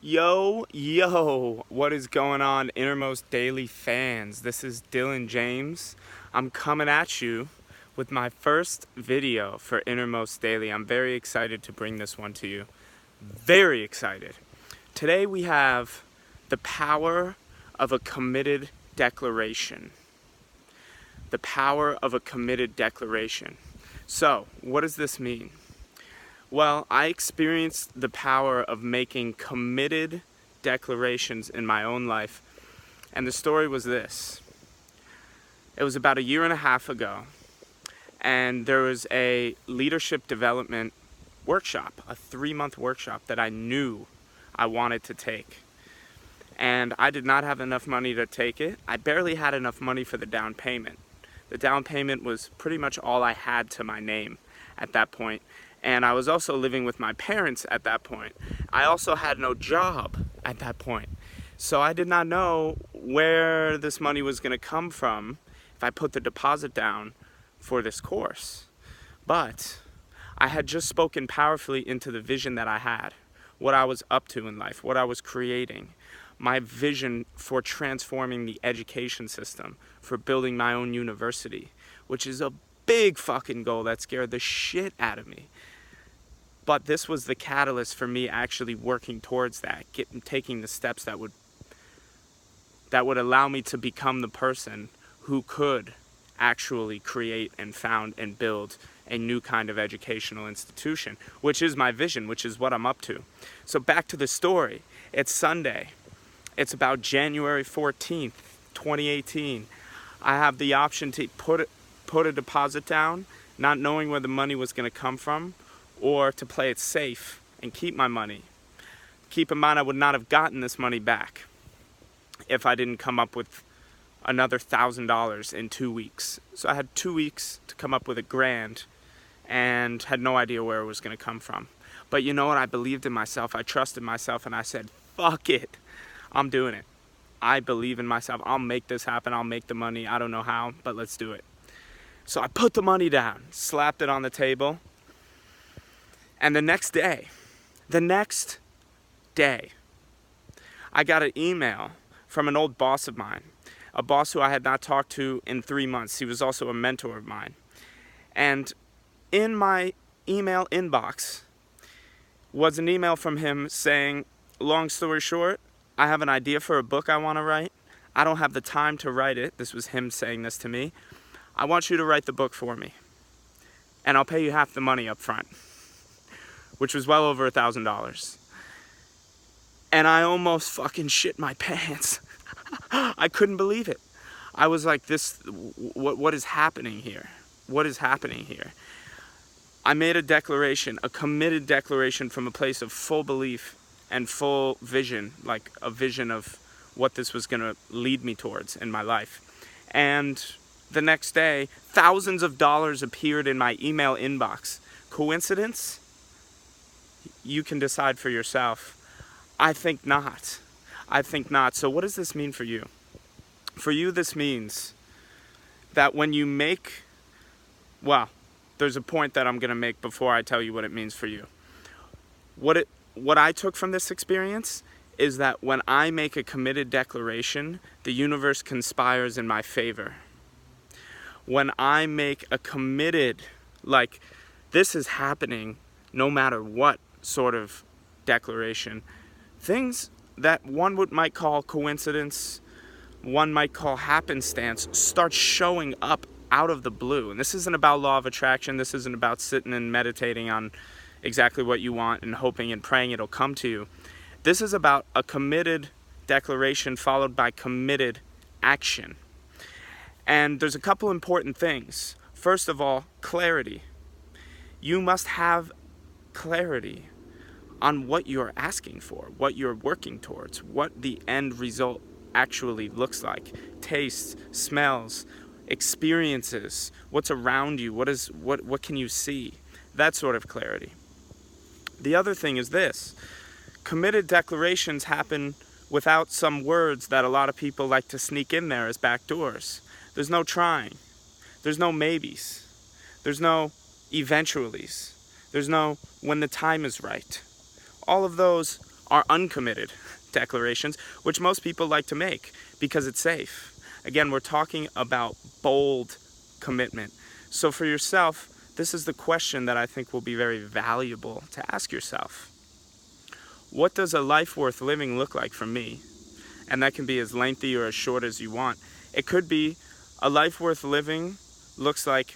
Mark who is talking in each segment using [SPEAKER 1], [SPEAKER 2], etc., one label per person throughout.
[SPEAKER 1] Yo, what is going on, Innermost Daily fans? This is Dylan James. I'm coming at you with my first video for Innermost Daily. I'm very excited to bring this one to you. Very excited. Today we have the power of a committed declaration. The power of a committed declaration. So, what does this mean? Well, I experienced the power of making committed declarations in my own life, and the story was this. It was about 1.5 years ago, and there was a leadership development workshop, a 3-month workshop that I knew I wanted to take. And I did not have enough money to take it. I barely had enough money for the down payment. The down payment was pretty much all I had to my name at that point. And I was also living with my parents at that point. I also had no job at that point. So I did not know where this money was going to come from if I put the deposit down for this course. But I had just spoken powerfully into the vision that I had, what I was up to in life, what I was creating, my vision for transforming the education system, for building my own university, which is a big fucking goal that scared the shit out of me. But this was the catalyst for me actually working towards that, taking the steps that would allow me to become the person who could actually create and found and build a new kind of educational institution, which is my vision, which is what I'm up to. So back to the story. It's Sunday. It's about January 14th, 2018. I have the option to put a deposit down, not knowing where the money was going to come from, or to play it safe and keep my money. Keep in mind, I would not have gotten this money back if I didn't come up with another $1,000 in 2 weeks. So I had 2 weeks to come up with $1,000 and had no idea where it was going to come from. But you know what? I believed in myself. I trusted myself, and I said, fuck it. I'm doing it. I believe in myself. I'll make this happen. I'll make the money. I don't know how, but let's do it. So I put the money down, slapped it on the table. And the next day, I got an email from an old boss of mine, a boss who I had not talked to in 3 months. He was also a mentor of mine. And in my email inbox was an email from him saying, long story short, I have an idea for a book I want to write. I don't have the time to write it. This was him saying this to me. I want you to write the book for me, and I'll pay you half the money up front, which was well over $1,000. And I almost fucking shit my pants. I couldn't believe it. I was like, what is happening here? What is happening here? I made a declaration, a committed declaration from a place of full belief and full vision, like a vision of what this was going to lead me towards in my life. And the next day, thousands of dollars appeared in my email inbox. Coincidence? You can decide for yourself. I think not. I think not. So what does this mean for you? For you, this means that when you make, well, there's a point that I'm going to make before I tell you what it means for you. What I took from this experience is that when I make a committed declaration, the universe conspires in my favor. When I make a committed, like, this is happening no matter what sort of declaration, things that one might call coincidence, one might call happenstance, start showing up out of the blue. And this isn't about law of attraction. This isn't about sitting and meditating on exactly what you want and hoping and praying it'll come to you. This is about a committed declaration followed by committed action. And there's a couple important things. First of all, clarity. You must have clarity on what you're asking for, what you're working towards, what the end result actually looks like. Tastes, smells, experiences, what's around you, what can you see? That sort of clarity. The other thing is this. Committed declarations happen without some words that a lot of people like to sneak in there as back doors. There's no trying. There's no maybes. There's no eventuallys. There's no when the time is right. All of those are uncommitted declarations, which most people like to make because it's safe. Again, we're talking about bold commitment. So for yourself, this is the question that I think will be very valuable to ask yourself. What does a life worth living look like for me? And that can be as lengthy or as short as you want. It could be a life worth living looks like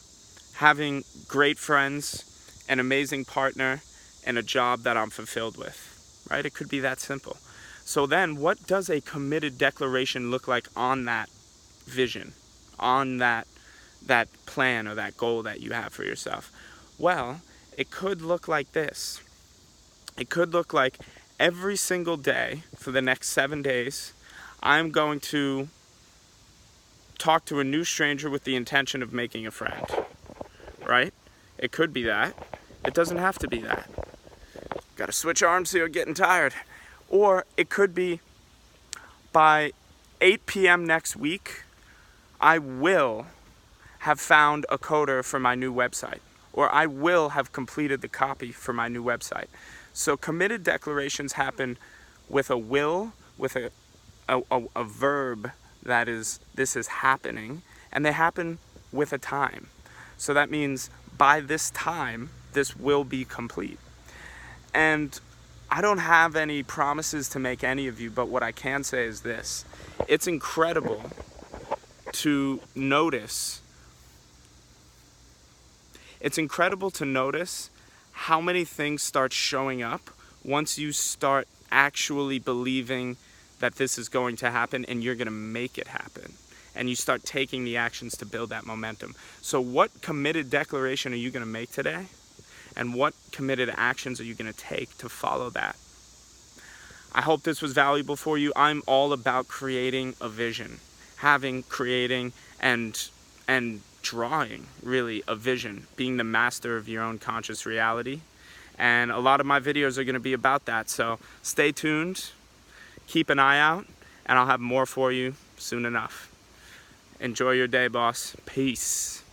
[SPEAKER 1] having great friends, an amazing partner, and a job that I'm fulfilled with, right? It could be that simple. So then what does a committed declaration look like on that vision, on that plan or that goal that you have for yourself? Well, it could look like this. It could look like every single day for the next 7 days, I'm going to talk to a new stranger with the intention of making a friend, right? It could be that. It doesn't have to be that. Gotta switch arms here, getting tired. Or it could be by 8 p.m. next week, I will have found a coder for my new website, or I will have completed the copy for my new website. So committed declarations happen with a will, with a verb that is, this is happening, and they happen with a time. So that means by this time, this will be complete. And I don't have any promises to make any of you, but what I can say is this. It's incredible to notice. It's incredible to notice how many things start showing up once you start actually believing that this is going to happen and you're going to make it happen. And you start taking the actions to build that momentum. So what committed declaration are you going to make today? And what committed actions are you going to take to follow that? I hope this was valuable for you. I'm all about creating a vision, creating, and drawing, really, a vision, being the master of your own conscious reality. And a lot of my videos are going to be about that. So stay tuned, keep an eye out, and I'll have more for you soon enough. Enjoy your day, boss. Peace.